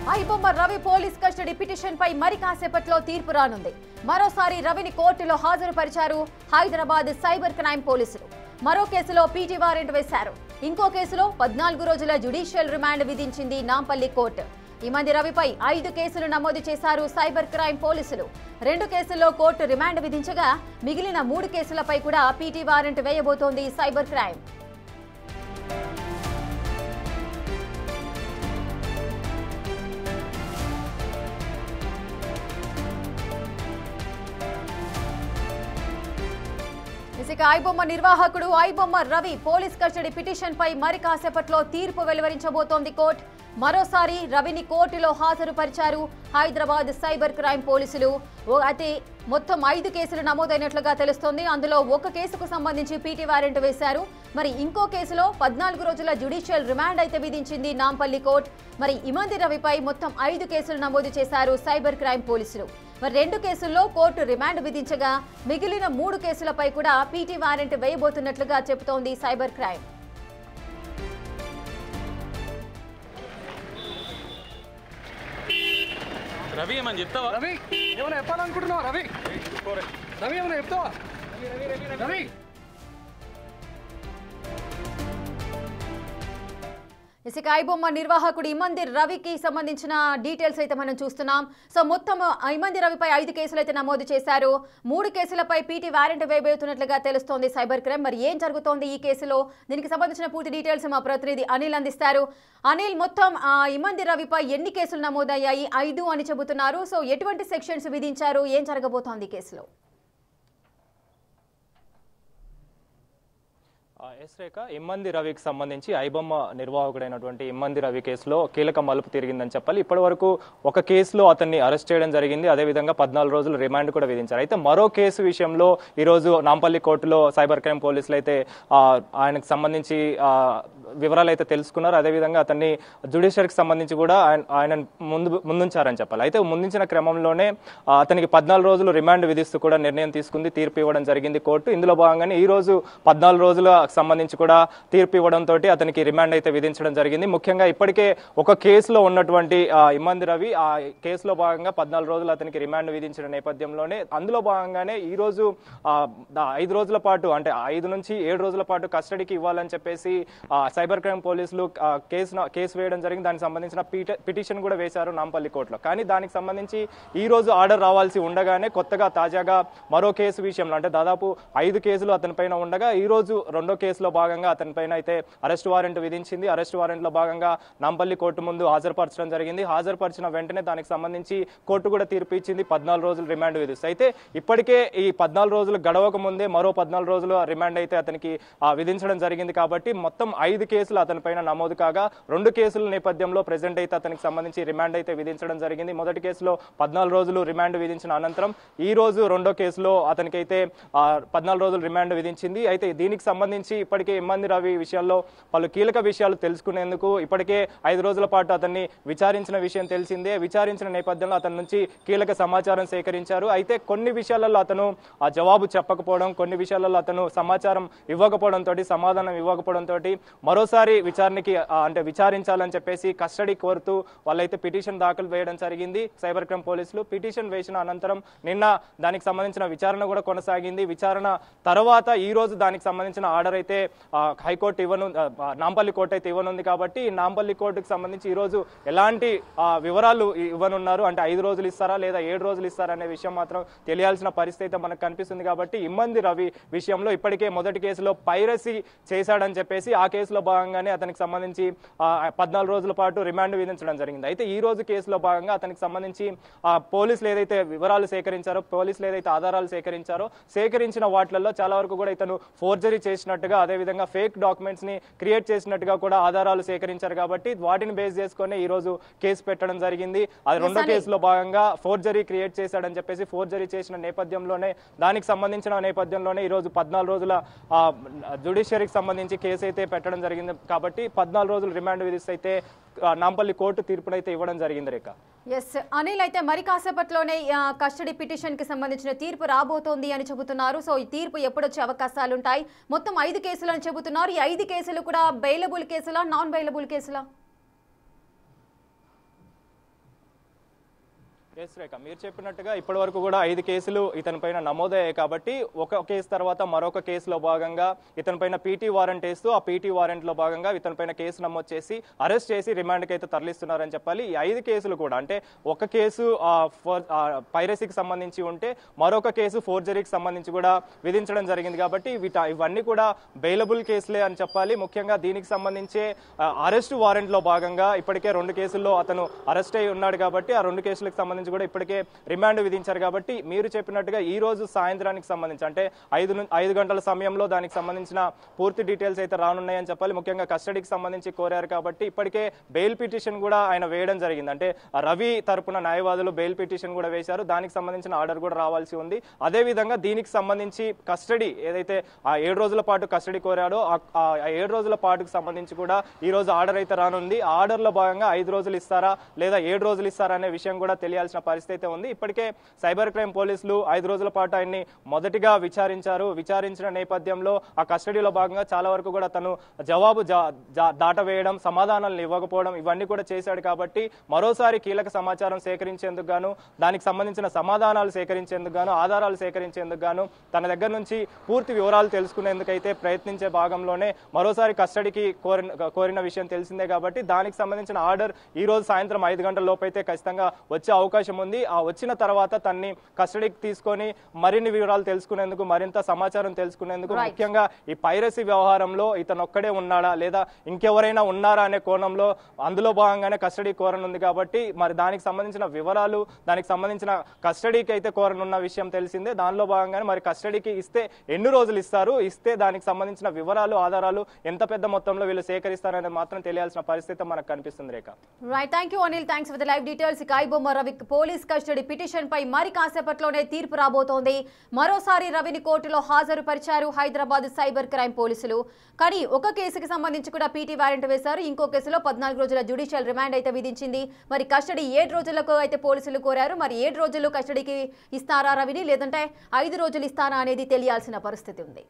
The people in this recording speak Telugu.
IBomma Ravi police custody petition పై మరి కాసేపట్లో తీర్పు రానుంది. మరోసారి రవిని కోర్టులో హాజరుపరిచారు హైదరాబాద్ సైబర్ క్రైమ్ పోలీసులు. మరో కేసులో పీటీ వారెంట్ వేశారు. ఇంకో కేసులో 14 రోజుల జ్యుడిషియల్ రిమాండ్ విధించింది నాంపల్లి కోర్టు. ఈ మంది రవిపై 5 కేసులు నమోదు చేశారు సైబర్ క్రైమ్ పోలీసులు. 2 కేసుల్లో కోర్టు రిమాండ్ విధించగా మిగిలిన 3 కేసులపై కూడా పీటీ వారెంట్ వేయబోతోంది సైబర్ క్రైమ్. ఇక ఐబొమ్మ నిర్వాహకుడు iBomma Ravi police custody petition పై మరి కాసేపట్లో తీర్పు వెలువరించబోతోంది కోర్టు. మరోసారి రవిని కోర్టులో హాజరుపరిచారు హైదరాబాద్ సైబర్ క్రైమ్ పోలీసులు. అయితే మొత్తం 5 కేసులు నమోదైనట్లుగా తెలుస్తోంది. అందులో ఒక కేసుకు సంబంధించి పీటీ వారెంట్ వేశారు. మరి ఇంకో కేసులో 14 రోజుల జ్యుడిషియల్ రిమాండ్ అయితే విధించింది నాంపల్లి కోర్టు. మరి ఈ మంది రవిపై మొత్తం 5 కేసులు నమోదు చేశారు సైబర్ క్రైమ్ పోలీసులు. మరి 2 కేసుల్లో కోర్టు రిమాండ్ విధించగా మిగిలిన 3 కేసులపై కూడా పీటీ వారెంట్ వేయబోతున్నట్లుగా చెబుతోంది సైబర్ క్రైమ్. రవి ఏమని చెప్తావా? రవి ఏమైనా చెప్పాలనుకుంటున్నావా? రవి రవి ఏమైనా చెప్తావా? రవి ఇక ఐబొమ్మ నిర్వాహకుడు ఇమంది రవికి సంబంధించిన డీటెయిల్స్ అయితే మనం చూస్తున్నాం. సో మొత్తం ఇమంది రవిపై 5 కేసులు అయితే నమోదు చేశారు. 3 కేసులపై పీటీ వారెంట్ వేయబోతున్నట్లుగా తెలుస్తోంది సైబర్ క్రైమ్. మరి ఏం జరుగుతోంది ఈ కేసులో, దీనికి సంబంధించిన పూర్తి డీటెయిల్స్ మా ప్రతినిధి అనిల్ అందిస్తారు. అనిల్, మొత్తం ఇమంది రవిపై ఎన్ని కేసులు నమోదయ్యాయి? 5 అని చెబుతున్నారు. సో ఎటువంటి సెక్షన్స్ విధించారు? ఏం జరగబోతోంది ఈ కేసులో? ఎస్ రేఖ, ఇమ్మంది రవికి సంబంధించి ఐబొమ్మ నిర్వాహకుడైనటువంటి ఇమ్మంది రవి కేసులో కీలక మలుపు తిరిగిందని చెప్పాలి. ఇప్పటి వరకు ఒక కేసులో అతన్ని అరెస్ట్ చేయడం జరిగింది. అదేవిధంగా 14 రోజులు రిమాండ్ కూడా విధించారు. అయితే మరో కేసు విషయంలో ఈరోజు నాంపల్లి కోర్టులో సైబర్ క్రైమ్ పోలీసులు అయితే ఆయనకు సంబంధించి వివరాలు అయితే తెలుసుకున్నారు. అదేవిధంగా అతన్ని జ్యుడిషియరీకి సంబంధించి కూడా ఆయన ముందుంచారని చెప్పాలి. అయితే ముందుంచిన క్రమంలోనే అతనికి 14 రోజులు రిమాండ్ విధిస్తూ కూడా నిర్ణయం తీసుకుంది, తీర్పు ఇవ్వడం జరిగింది కోర్టు. ఇందులో భాగంగానే ఈ రోజు 14 రోజుల సంబంధించి కూడా తీర్పు ఇవ్వడంతో అతనికి రిమాండ్ అయితే విధించడం జరిగింది. ముఖ్యంగా ఇప్పటికే ఒక కేసులో ఉన్నటువంటి ఇమ్మంది రవి ఆ కేసులో భాగంగా 14 రోజులు అతనికి రిమాండ్ విధించిన నేపథ్యంలోనే అందులో భాగంగానే ఈ రోజు 5 రోజుల పాటు, అంటే 5 నుంచి 7 రోజుల పాటు కస్టడీకి ఇవ్వాలని చెప్పేసి సైబర్ క్రైమ్ పోలీసులు కేసు వేయడం జరిగింది. దానికి సంబంధించిన పిటిషన్ కూడా వేశారు నాంపల్లి కోర్టులో. కానీ దానికి సంబంధించి ఈ రోజు ఆర్డర్ రావాల్సి ఉండగానే కొత్తగా తాజాగా మరో కేసు విషయంలో, అంటే దాదాపు 5 కేసులు అతని పైన ఉండగా ఈ రోజు 2వ కేసులో భాగంగా అతని పైన అయితే అరెస్ట్ వారెంట్ విధించింది. అరెస్ట్ వారెంట్ లో భాగంగా నాంపల్లి కోర్టు ముందు హాజరుపరచడం జరిగింది. హాజరుపరిచిన వెంటనే దానికి సంబంధించి కోర్టు కూడా తీర్పు ఇచ్చింది, 14 రోజులు రిమాండ్ విధిస్తుంది. అయితే ఇప్పటికే ఈ 14 రోజులు గడవక ముందే మరో 14 రోజులు రిమాండ్ అయితే అతనికి విధించడం జరిగింది. కాబట్టి మొత్తం 5 కేసులు అతని పైన నమోదు కాగా 2 కేసుల నేపథ్యంలో ప్రెజెంట్ అయితే అతనికి సంబంధించి రిమాండ్ అయితే విధించడం జరిగింది. మొదటి కేసులో 14 రోజులు రిమాండ్ విధించిన అనంతరం ఈ రోజు 2వ కేసులో అతనికైతే 14 రోజులు రిమాండ్ విధించింది. అయితే దీనికి సంబంధించి ఇప్పటికే ఇమ్మంది రవి విషయాల్లో పలు కీలక విషయాలు తెలుసుకునేందుకు ఇప్పటికే 5 రోజుల పాటు అతన్ని విచారించిన విషయం తెలిసిందే. విచారించిన నేపథ్యంలో అతని నుంచి కీలక సమాచారం సేకరించారు. అయితే కొన్ని విషయాలలో అతను జవాబు చెప్పకపోవడం, కొన్ని విషయాలలో అతను సమాచారం ఇవ్వకపోవడంతో, సమాధానం ఇవ్వకపోవడంతో మరోసారి విచారణకి అంటే విచారించాలని చెప్పేసి కస్టడీ కోరుతూ వాళ్ళైతే పిటిషన్ దాఖలు వేయడం జరిగింది సైబర్ క్రైమ్ పోలీసులు. పిటిషన్ వేసిన అనంతరం నిన్న దానికి సంబంధించిన విచారణ కూడా కొనసాగింది. విచారణ తర్వాత ఈ రోజు దానికి సంబంధించిన ఆర్డర్ అయితే హైకోర్టు నాంపల్లి కోర్టు అయితే ఇవ్వనుంది. కాబట్టి నాంపల్లి కోర్టుకు సంబంధించి ఈ రోజు ఎలాంటి వివరాలు ఇవ్వనున్నారు, అంటే 5 రోజులు ఇస్తారా లేదా 7 రోజులు ఇస్తారా అనే విషయం మాత్రం తెలియాల్సిన పరిస్థితి అయితే మనకు కనిపిస్తుంది. కాబట్టి ఇమ్మంది రవి విషయంలో ఇప్పటికే మొదటి కేసులో పైరసీ చేశాడని చెప్పేసి ఆ కేసులో భాగంగానే అతనికి సంబంధించి 14 రోజుల పాటు రిమాండ్ విధించడం జరిగింది. అయితే ఈ రోజు కేసులో భాగంగా అతనికి సంబంధించి పోలీసులు ఏదైతే వివరాలు సేకరించారో, పోలీసులు ఏదైతే ఆధారాలు సేకరించారో, సేకరించిన వాటిల్లో చాలా వరకు కూడా ఇతను ఫోర్జరీ చేసినట్టుగా, అదేవిధంగా ఫేక్ డాక్యుమెంట్స్ ని క్రియేట్ చేసినట్టుగా కూడా ఆధారాలు సేకరించారు. కాబట్టి వాటిని బేస్ చేసుకుని ఈ రోజు కేసు పెట్టడం జరిగింది. అది 2వ కేసులో భాగంగా ఫోర్జరీ క్రియేట్ చేశాడని చెప్పేసి ఫోర్జరీ చేసిన నేపథ్యంలోనే, దానికి సంబంధించిన నేపథ్యంలోనే ఈ రోజు 14 రోజుల జ్యుడిషియరీకి సంబంధించి కేసు అయితే పెట్టడం జరిగింది. కాబట్టి 14 రోజులు రిమాండ్ విధిస్తే అయితే నాంపల్లి కోర్టు తీర్పునైతే ఇవ్వడం జరిగింది. రేఖ, ఎస్ అనిల్, అయితే మరి కాసేపట్లోనే కస్టడీ పిటిషన్ కి సంబంధించిన తీర్పు రాబోతోంది అని చెబుతున్నారు. సో ఈ తీర్పు ఎప్పుడు వచ్చే అవకాశాలు ఉంటాయి? మొత్తం 5 కేసులు అని చెబుతున్నారు. ఈ 5 కేసులు కూడా బెయిలబుల్ కేసులా, నాన్ బెయిలబుల్ కేసులా? ఎస్ రేఖ, మీరు చెప్పినట్టుగా ఇప్పటి వరకు కూడా 5 కేసులు ఇతని పైన నమోదయ్యాయి కాబట్టి ఒక కేసు తర్వాత మరొక కేసులో భాగంగా ఇతని పైన పీటీ వారెంట్ వేస్తూ ఆ పీటీ వారెంట్ లో భాగంగా ఇతని పైన కేసు నమోదు చేసి అరెస్ట్ చేసి రిమాండ్కి అయితే తరలిస్తున్నారని చెప్పాలి. ఈ 5 కేసులు కూడా అంటే ఒక కేసు పైరసీకి సంబంధించి ఉంటే మరొక కేసు ఫోర్జరీకి సంబంధించి కూడా విధించడం జరిగింది కాబట్టి ఇవన్నీ కూడా బెయిలబుల్ కేసులే అని చెప్పాలి. ముఖ్యంగా దీనికి సంబంధించే అరెస్ట్ వారెంట్ లో భాగంగా ఇప్పటికే 2 కేసుల్లో అతను అరెస్ట్ అయి ఉన్నాడు కాబట్టి ఆ 2 కేసులకు సంబంధించి కూడా ఇప్పటికే రిమాండ్ విధించారు. కాబట్టి మీరు చెప్పినట్టుగా ఈ రోజు సాయంత్రానికి సంబంధించి అంటే 5 గంటల సమయంలో దానికి సంబంధించిన పూర్తి డీటెయిల్స్ అయితే రానున్నాయని చెప్పాలి. ముఖ్యంగా కస్టడీకి సంబంధించి కోరారు కాబట్టి ఇప్పటికే బెయిల్ పిటిషన్ కూడా ఆయన వేయడం జరిగింది. అంటే రవి తరపున న్యాయవాదులు బెయిల్ పిటిషన్ కూడా వేశారు. దానికి సంబంధించిన ఆర్డర్ కూడా రావాల్సి ఉంది. అదే విధంగా దీనికి సంబంధించి కస్టడీ ఏదైతే ఆ 7 రోజుల పాటు కస్టడీ కోరాడో ఆ 7 రోజుల పాటుకు సంబంధించి కూడా ఈ రోజు ఆర్డర్ అయితే రానుంది. ఆ ఆర్డర్ లో భాగంగా 5 రోజులు ఇస్తారా లేదా 7 రోజులు ఇస్తారా అనే విషయం కూడా తెలియాల్సిన పరిస్థితి అయితే ఉంది. ఇప్పటికే సైబర్ క్రైమ్ పోలీసులు 5 రోజుల పాటు ఆయన్ని మొదటిగా విచారించిన నేపథ్యంలో ఆ కస్టడీలో భాగంగా చాలా వరకు కూడా తను జవాబు దాటవేయడం, సమాధానాలను ఇవ్వకపోవడం ఇవన్నీ కూడా చేశాడు. కాబట్టి మరోసారి కీలక సమాచారం సేకరించేందుకు గాను, దానికి సంబంధించిన సమాధానాలు సేకరించేందుకు గాను, ఆధారాలు సేకరించేందుకు గాను తన దగ్గర నుంచి పూర్తి వివరాలు తెలుసుకునేందుకైతే ప్రయత్నించే భాగంలోనే మరోసారి కస్టడీకి కోరిన విషయం తెలిసిందే. కాబట్టి దానికి సంబంధించిన ఆర్డర్ ఈ రోజు సాయంత్రం 5 గంటల లోపు అయితే ఖచ్చితంగా వచ్చే అవకాశం ఉంది. ఆ వచ్చిన తర్వాత తన్ని కస్టడీకి తీసుకొని మరిన్ని వివరాలు తెలుసుకునేందుకు, మరింత సమాచారం తెలుసుకునేందుకు, ముఖ్యంగా ఈ పైరసీ వ్యవహారంలో ఇతను ఒక్కడే ఉన్నాడా లేదా ఇంకెవరైనా ఉన్నారా అనే కోణంలో అందులో భాగంగానే కస్టడీ కోరనుంది. కాబట్టి మరి దానికి సంబంధించిన వివరాలు, దానికి సంబంధించిన కస్టడీకి అయితే కోరనున్న విషయం తెలిసిందే. దానిలో భాగంగానే మరి కస్టడీకి ఇస్తే ఎన్ని రోజులు ఇస్తారు, ఇస్తే దానికి సంబంధించిన వివరాలు, ఆధారాలు ఎంత పెద్ద మొత్తంలో వీళ్ళు సేకరిస్తారనేది మాత్రం తెలియాల్సిన పరిస్థితి మనకు కనిపిస్తుంది. Rekha, right, thank you Anil, thanks for the live details. IBomma Ravi police custody petition పై మరి కాసేపట్లోనే తీర్పు రాబోతోంది. మరోసారి రవిని కోర్టులో హాజరుపరిచారు హైదరాబాద్ సైబర్ క్రైమ్ పోలీసులు. కానీ ఒక కేసుకి సంబంధించి కూడా పీటీ వారెంట్ వేశారు. ఇంకో కేసులో 14 రోజుల జ్యుడిషియల్ రిమాండ్ అయితే విధించింది. మరి కస్టడీ 7 రోజులకు అయితే పోలీసులు కోరారు. మరి 7 రోజులు కస్టడీకి ఇస్తారా రవిని, లేదంటే 5 రోజులు ఇస్తారా అనేది తెలియాల్సిన పరిస్థితి ఉంది.